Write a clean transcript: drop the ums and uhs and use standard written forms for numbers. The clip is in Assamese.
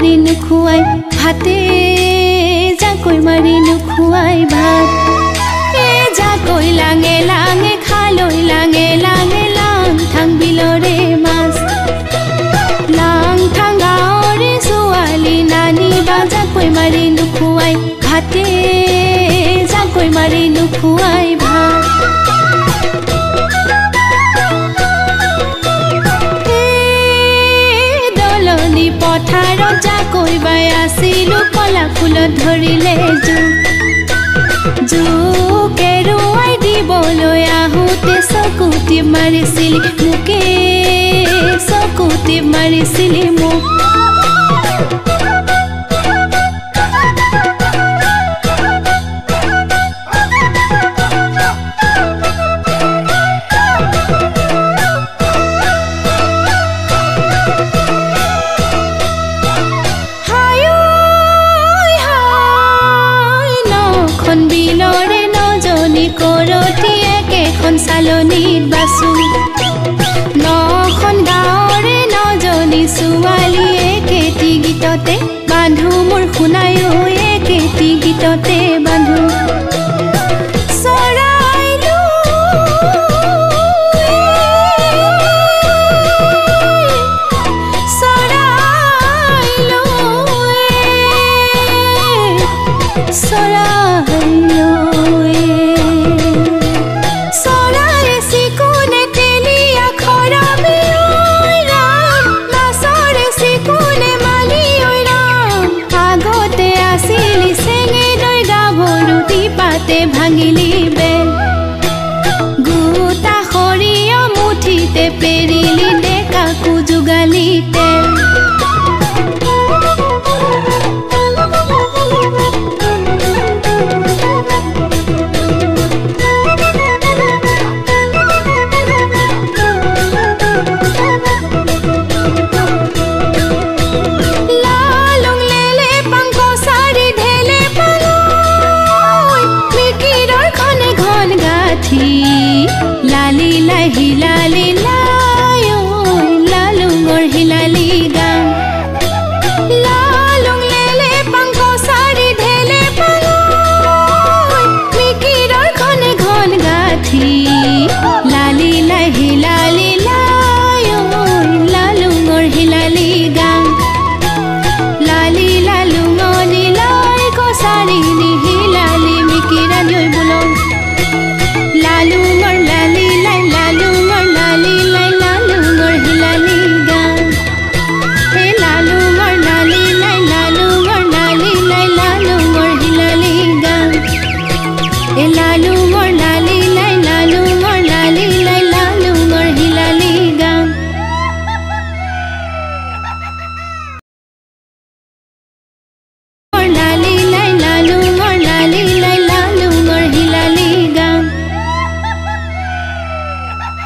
মাৰি নুখুৱাই ভাতে জাকৈ মাৰি নুখুৱাই ভাত জাকৈ লাঙে লাঙে খালৈ লাঙে লাঙে লাং থাং বিলৰে মাছ লাং থাং গাঁৱৰে ছোৱালী নানি বা জাকৈ মাৰি নুখুৱাই ভাতে জাকৈ মাৰি নুখুৱাই ভাত দলনি পথাৰত জাকৈ বাই আছিলো কলা ফুলত ধৰিলে জোকে ৰুৱাই দিবলৈ আহোঁতে চকু টিপ মাৰিছিলি মোকে চকু টিপ মাৰিছিলি মোক চালনীত বাচো নখন গাঁৱৰে নজনী ছোৱালী একেটি গীততে বান্ধো মোৰ শুনায়ো একেটি গীততে বান্ধো